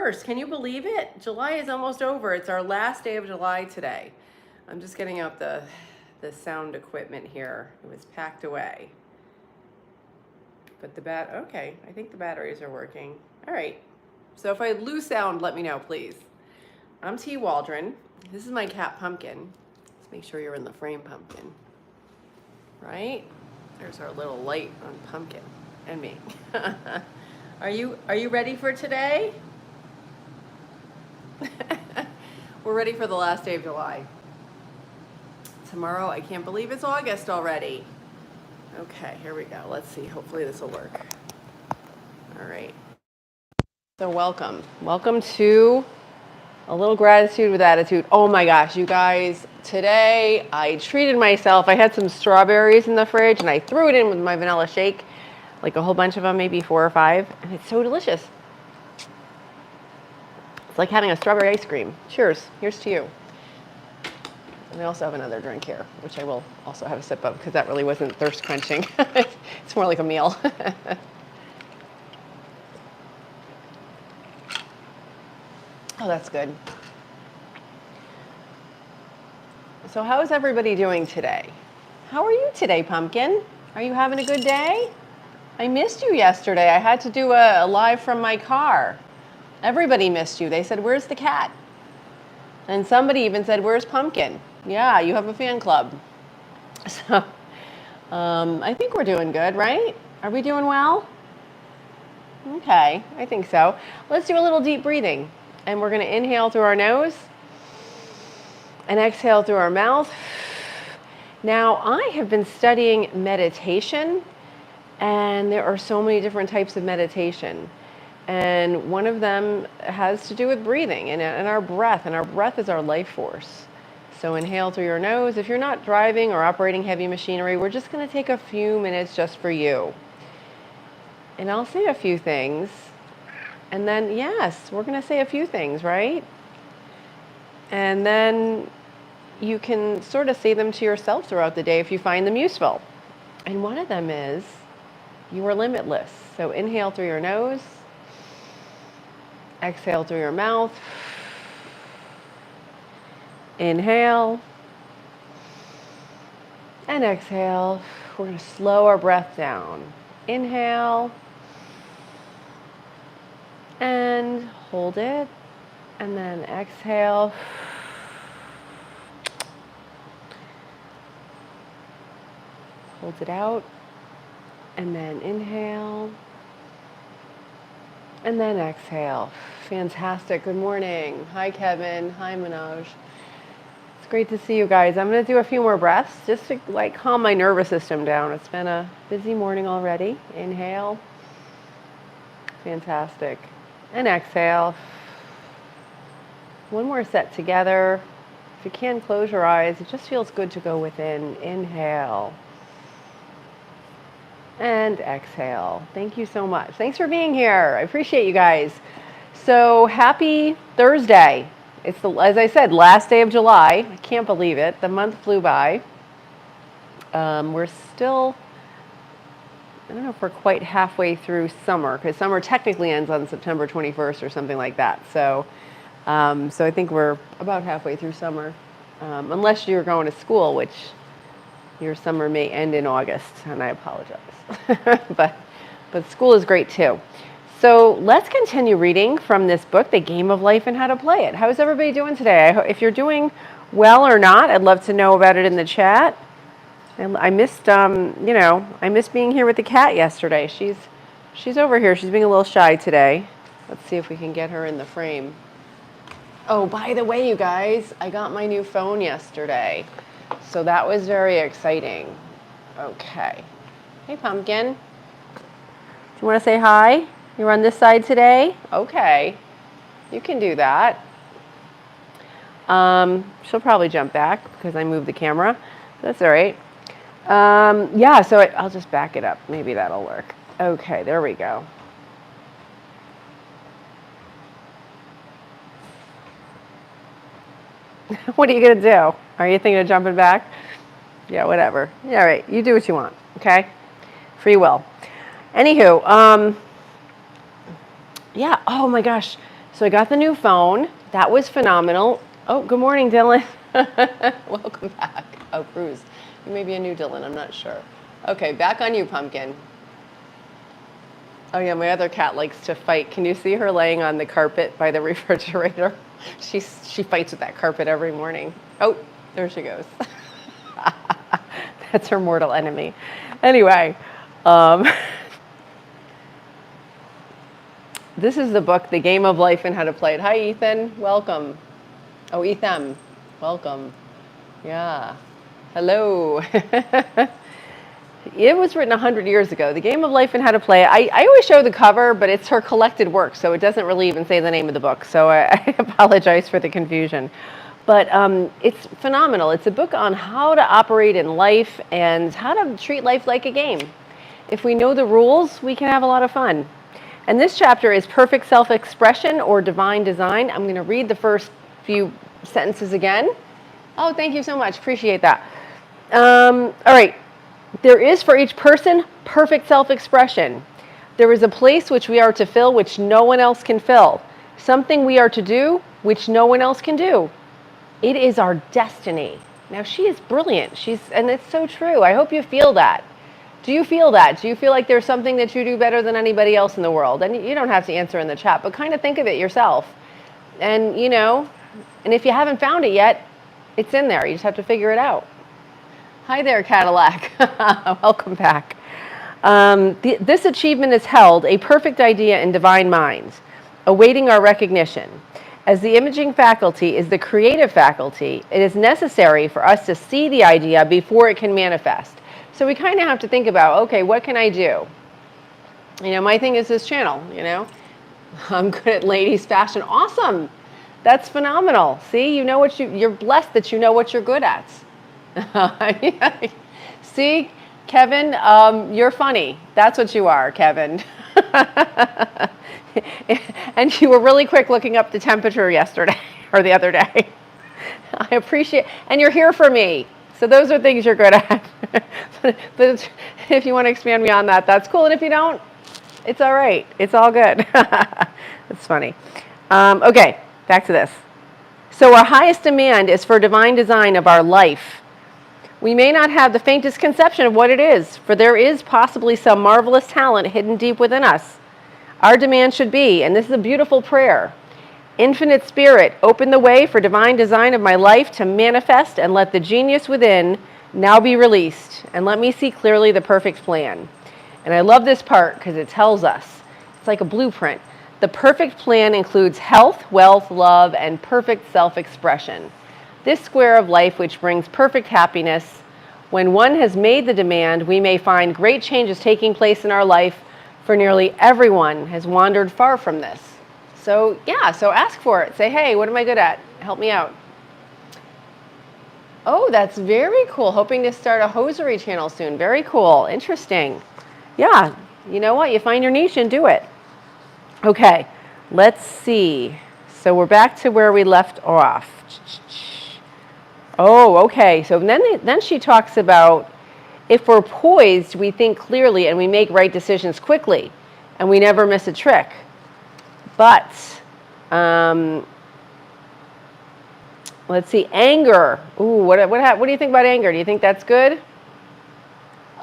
1st. Can you believe it? July is almost over. It's our last day of July today. I'm just getting out the sound equipment here. It was packed away. But okay, I think the batteries are working. All right. So if I lose sound, let me know, please. I'm T. Waldron. This is my cat Pumpkin. Let's make sure you're in the frame, Pumpkin. Right? There's our little light on Pumpkin and me. Are you ready for today? We're ready for the last day of July. Tomorrow, I can't believe it's August already. Okay, here we go. Let's see. Hopefully this will work. All right. So welcome. Welcome to A Little Gratitude with Attitude. Oh my gosh, you guys. Today, I treated myself. I had some strawberries in the fridge, and I threw it in with my vanilla shake. Like a whole bunch of them, maybe 4 or 5. And it's so delicious. It's like having a strawberry ice cream. Cheers. Here's to you. And I also have another drink here, which I will also have a sip of because that really wasn't thirst quenching. It's more like a meal. Oh, that's good. So how is everybody doing today? How are you today, Pumpkin? Are you having a good day? I missed you yesterday. I had to do a live from my car. Everybody missed you. They said, "Where's the cat?" And somebody even said, "Where's Pumpkin?" Yeah, you have a fan club. So I think we're doing good, right? Are we doing well? Okay, I think so. Let's do a little deep breathing. And we're going to inhale through our nose and exhale through our mouth. Now, I have been studying meditation, and there are so many different types of meditation. And one of them has to do with breathing and our breath, and our breath is our life force. So inhale through your nose. If you're not driving or operating heavy machinery, we're just going to take a few minutes just for you. And I'll say a few things. And then, yes, we're going to say a few things, right? And then you can sort of say them to yourself throughout the day if you find them useful. And one of them is, you are limitless. So inhale through your nose. Exhale through your mouth. Inhale. And exhale. We're going to slow our breath down. Inhale. And hold it. And then exhale. Hold it out. And then inhale. And then exhale. Fantastic. Good morning. Hi, Kevin. Hi, Manoj. It's great to see you guys. I'm going to do a few more breaths just to like calm my nervous system down. It's been a busy morning already. Inhale. Fantastic. And exhale. One more set together. If you can, close your eyes. It just feels good to go within. Inhale. And exhale. Thank you so much. Thanks for being here. I appreciate you guys. So happy Thursday. It's as I said, last day of July. I can't believe it. The month flew by. We're still, I don't know if we're quite halfway through summer, because summer technically ends on September 21st or something like that. So I think we're about halfway through summer, unless you're going to school, which your summer may end in August, and I apologize. but school is great too. So let's continue reading from this book, The Game of Life and How to Play It. How's everybody doing today? If you're doing well or not, I'd love to know about it in the chat. And I missed, I missed being here with the cat yesterday. She's over here. She's being a little shy today. Let's see if we can get her in the frame. Oh, by the way, you guys, I got my new phone yesterday. So that was very exciting. Okay. Hey, Pumpkin. Do you want to say hi? You're on this side today? Okay. You can do that. She'll probably jump back because I moved the camera. That's all right. Yeah, so I'll just back it up. Maybe that'll work. Okay, there we go. What are you going to do? Are you thinking of jumping back? Yeah, whatever. Yeah, all right. You do what you want, okay? Free will. Anywho, yeah, oh my gosh. So I got the new phone. That was phenomenal. Oh, good morning, Dylan. Welcome back. Oh, Bruce. You may be a new Dylan. I'm not sure. Okay, back on you, Pumpkin. Oh yeah, my other cat likes to fight. Can you see her laying on the carpet by the refrigerator? She fights with that carpet every morning. Oh, there she goes. That's her mortal enemy. Anyway, this is the book, The Game of Life and How to Play It. Hi, Ethan. Welcome. Oh, Ethan. Welcome. Yeah. Hello. It was written 100 years ago. The Game of Life and How to Play It. I always show the cover, but it's her collected work, so it doesn't really even say the name of the book. So I apologize for the confusion. But it's phenomenal. It's a book on how to operate in life and how to treat life like a game. If we know the rules, we can have a lot of fun. And this chapter is Perfect Self-Expression or Divine Design. I'm going to read the first few sentences again. Oh, thank you so much. Appreciate that. All right. There is for each person perfect self-expression. There is a place which we are to fill which no one else can fill. Something we are to do which no one else can do. It is our destiny. Now she is brilliant. And it's so true. I hope you feel that. Do you feel that? Do you feel like there's something that you do better than anybody else in the world? And you don't have to answer in the chat, but kind of think of it yourself. And and if you haven't found it yet, it's in there. You just have to figure it out. Hi there, Cadillac. Welcome back. This achievement is held a perfect idea in divine minds, awaiting our recognition. As the imaging faculty is the creative faculty, it is necessary for us to see the idea before it can manifest. So we kind of have to think about, okay, what can I do? My thing is this channel, I'm good at ladies fashion. Awesome. That's phenomenal. See, you're blessed that you know what you're good at. See, Kevin, you're funny. That's what you are, Kevin. And you were really quick looking up the temperature yesterday or the other day. I appreciate, and you're here for me. So those are things you're good at. But if you want to expand beyond that, that's cool. And if you don't, it's all right. It's all good. That's funny. Okay, back to this. So our highest demand is for divine design of our life. We may not have the faintest conception of what it is, for there is possibly some marvelous talent hidden deep within us. Our demand should be, and this is a beautiful prayer, Infinite Spirit, open the way for divine design of my life to manifest and let the genius within now be released, and let me see clearly the perfect plan. And I love this part because it tells us, it's like a blueprint. The perfect plan includes health, wealth, love, and perfect self-expression. This square of life which brings perfect happiness. When one has made the demand, we may find great changes taking place in our life, for nearly everyone has wandered far from this. So ask for it. Say, hey, what am I good at? Help me out. Oh, that's very cool. Hoping to start a hosiery channel soon. Very cool. Interesting. Yeah, you know what? You find your niche and do it. Okay, let's see. So we're back to where we left off. Oh, okay. So then she talks about if we're poised, we think clearly and we make right decisions quickly, and we never miss a trick. But let's see, anger. Ooh, what do you think about anger? Do you think that's good?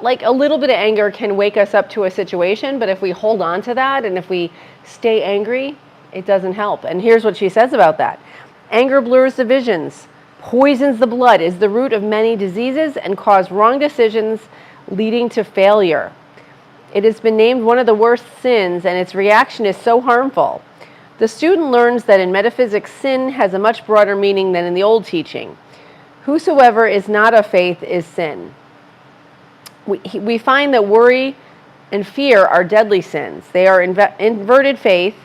Like a little bit of anger can wake us up to a situation, but if we hold on to that and if we stay angry, it doesn't help. And here's what she says about that. Anger blurs the visions, poisons the blood, is the root of many diseases, and cause wrong decisions leading to failure. It has been named one of the worst sins, and its reaction is so harmful. The student learns that in metaphysics, sin has a much broader meaning than in the old teaching. Whosoever is not of faith is sin. We find that worry and fear are deadly sins. They are inverted faith.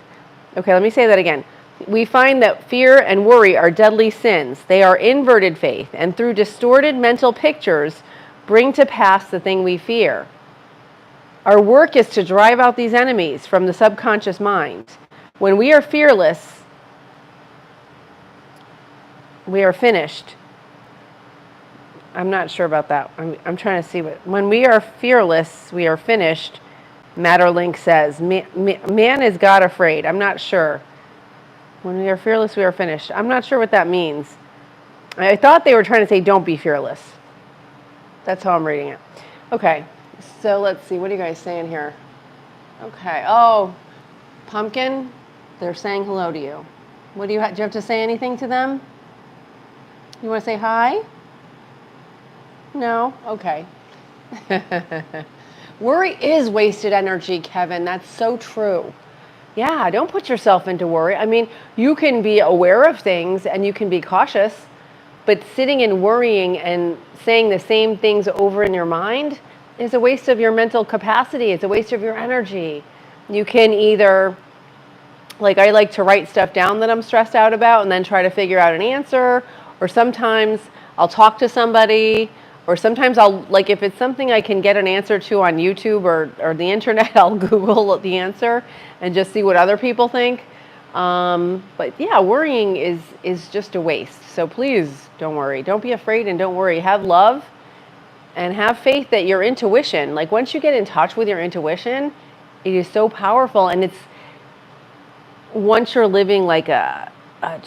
Okay, let me say that again. We find that fear and worry are deadly sins. They are inverted faith, and through distorted mental pictures, bring to pass the thing we fear. Our work is to drive out these enemies from the subconscious mind. When we are fearless, we are finished. I'm not sure about that. I'm trying to see when we are fearless, we are finished. Matterlink says, man is God afraid. I'm not sure. When we are fearless, we are finished. I'm not sure what that means. I thought they were trying to say don't be fearless. That's how I'm reading it. Okay, so let's see. What are you guys saying here? Okay. Oh, Pumpkin, they're saying hello to you. What do you have to say anything to them? You want to say hi? No? Okay. Worry is wasted energy, Kevin. That's so true. Yeah, don't put yourself into worry. I mean, you can be aware of things and you can be cautious, but sitting and worrying and saying the same things over in your mind is a waste of your mental capacity. It's a waste of your energy. You can either, like I like to write stuff down that I'm stressed out about and then try to figure out an answer, or sometimes I'll talk to somebody, or sometimes I'll, like if it's something I can get an answer to on YouTube or the internet, I'll Google the answer and just see what other people think. But yeah, worrying is just a waste. So please don't worry. Don't be afraid and don't worry. Have love and have faith that your intuition, like once you get in touch with your intuition, it is so powerful. And it's, once you're living like a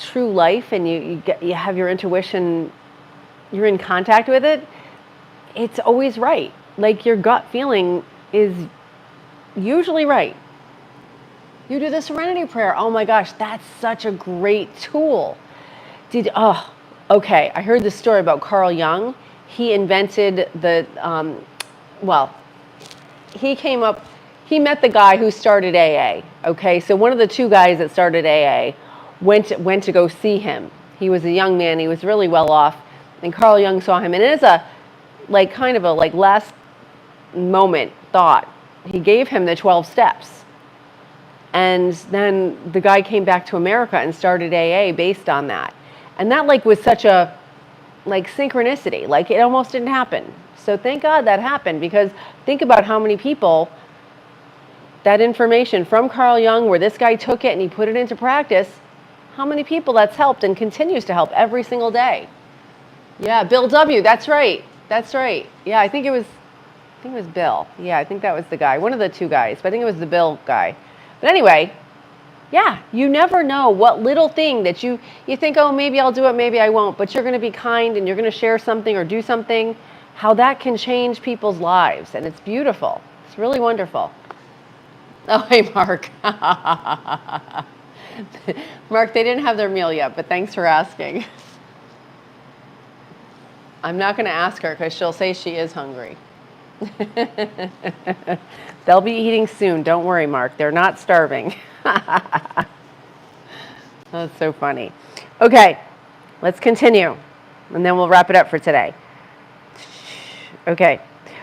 true life and you have your intuition, you're in contact with it, it's always right. Like your gut feeling is usually right. You do the serenity prayer. Oh my gosh, that's such a great tool. Okay. I heard this story about Carl Jung. He invented he met the guy who started AA. Okay, so one of the two guys that started AA went to go see him. He was a young man. He was really well off, and Carl Jung saw him. And it is kind of a last moment thought. He gave him the 12 steps. And then the guy came back to America and started AA based on that. And that was such a synchronicity. It almost didn't happen. So thank God that happened, because think about how many people that information from Carl Jung, where this guy took it and he put it into practice, how many people that's helped and continues to help every single day. Yeah, Bill W. That's right. That's right. Yeah, I think it was Bill. Yeah, I think that was the guy. One of the two guys, but I think it was the Bill guy. But anyway, yeah, you never know what little thing that you think, oh, maybe I'll do it, maybe I won't, but you're going to be kind and you're going to share something or do something, how that can change people's lives. And it's beautiful. It's really wonderful. Oh, hey, Mark. Mark, they didn't have their meal yet, but thanks for asking. I'm not going to ask her because she'll say she is hungry. They'll be eating soon. Don't worry, Mark. They're not starving. That's so funny. Okay, let's continue, and then we'll wrap it up for today. Okay,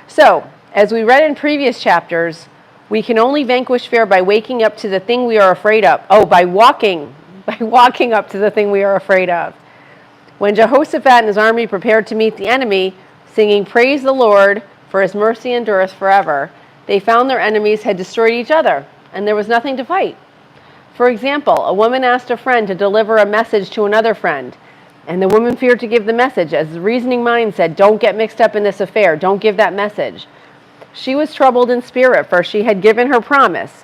so as we read in previous chapters, we can only vanquish fear by waking up to the thing we are afraid of. Oh, by walking up to the thing we are afraid of. When Jehoshaphat and his army prepared to meet the enemy, singing, "Praise the Lord, for his mercy endureth forever," they found their enemies had destroyed each other, and there was nothing to fight. For example, a woman asked a friend to deliver a message to another friend, and the woman feared to give the message, as the reasoning mind said, "Don't get mixed up in this affair. Don't give that message." She was troubled in spirit, for she had given her promise.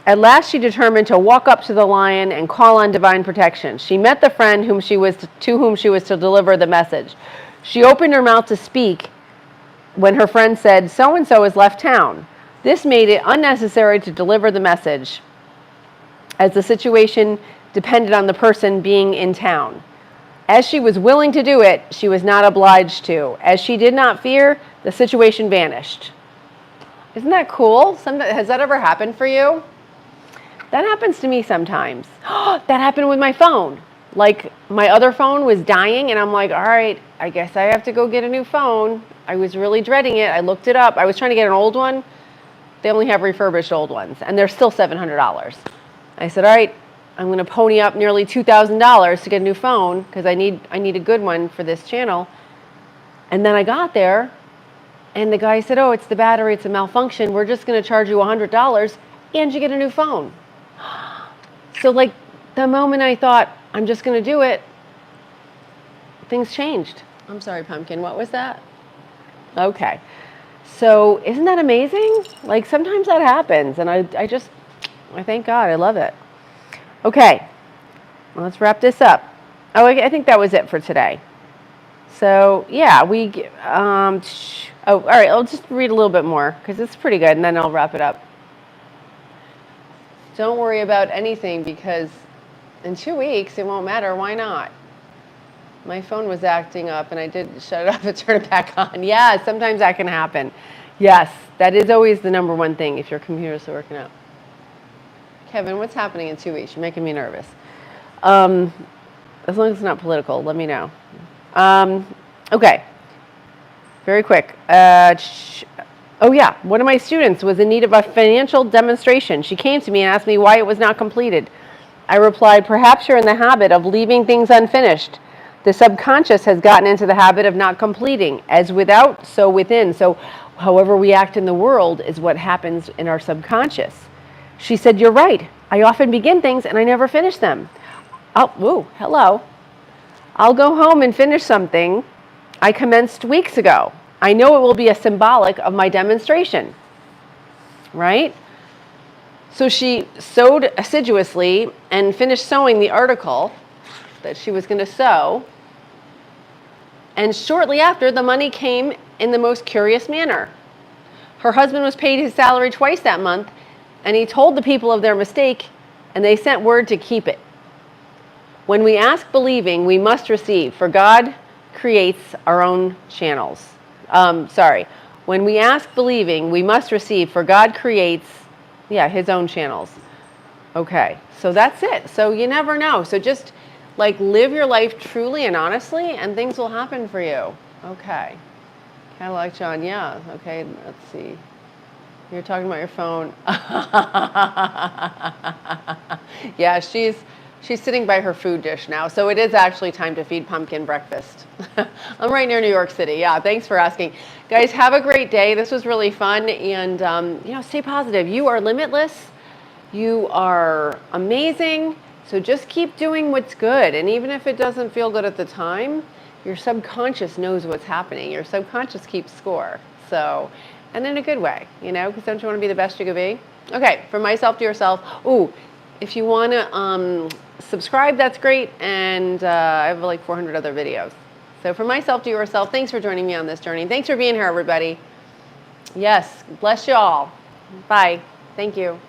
At last she determined to walk up to the lion and call on divine protection. She met the friend to whom she was to deliver the message. She opened her mouth to speak when her friend said, "So-and-so has left town." This made it unnecessary to deliver the message, as the situation depended on the person being in town. As she was willing to do it, she was not obliged to. As she did not fear, the situation vanished. Isn't that cool? Has that ever happened for you? That happens to me sometimes. That happened with my phone. My other phone was dying, and I'm like, all right, I guess I have to go get a new phone. I was really dreading it. I looked it up. I was trying to get an old one. They only have refurbished old ones, and they're still $700. I said, all right, I'm going to pony up nearly $2,000 to get a new phone because I need a good one for this channel. And then I got there, and the guy said, "Oh, it's the battery. It's a malfunction. We're just going to charge you $100, and you get a new phone." So the moment I thought, I'm just going to do it, things changed. I'm sorry, Pumpkin. What was that? Okay. So isn't that amazing? Sometimes that happens, and I thank God. I love it. Okay. let's wrap this up. Oh, I think that was it for today. So yeah, all right, I'll just read a little bit more because it's pretty good, and then I'll wrap it up. Don't worry about anything because in 2 weeks it won't matter. Why not? My phone was acting up and I did shut it off and turn it back on. Yeah, sometimes that can happen. Yes, that is always the number one thing if your computer's working out. Kevin, what's happening in 2 weeks? You're making me nervous. As long as it's not political, let me know. Okay, very quick. Oh yeah, one of my students was in need of a financial demonstration. She came to me and asked me why it was not completed. I replied, perhaps you're in the habit of leaving things unfinished. The subconscious has gotten into the habit of not completing. As without, so within. So however we act in the world is what happens in our subconscious. She said, you're right. I often begin things and I never finish them. Oh, hello. I'll go home and finish something I commenced weeks ago. I know it will be a symbolic of my demonstration, right? So she sewed assiduously and finished sewing the article that she was going to sew. And shortly after, the money came in the most curious manner. Her husband was paid his salary twice that month, and he told the people of their mistake, and they sent word to keep it. When we ask believing, we must receive, for God creates our own channels. When we ask believing, we must receive, for God creates, his own channels. Okay, so that's it. So you never know. So just like live your life truly and honestly, and things will happen for you. Okay. Cadillac John, yeah. Okay, let's see. You're talking about your phone. Yeah, she's sitting by her food dish now, so it is actually time to feed Pumpkin breakfast. I'm right near New York City. Yeah, thanks for asking. Guys, have a great day. This was really fun, and stay positive. You are limitless. You are amazing. So just keep doing what's good, and even if it doesn't feel good at the time, your subconscious knows what's happening. Your subconscious keeps score. So, and in a good way, because don't you want to be the best you could be? Okay, from myself to yourself. Ooh, if you want to subscribe, that's great. And I have like 400 other videos. So from myself to yourself, thanks for joining me on this journey. Thanks for being here, everybody. Yes, bless you all. Bye. Thank you.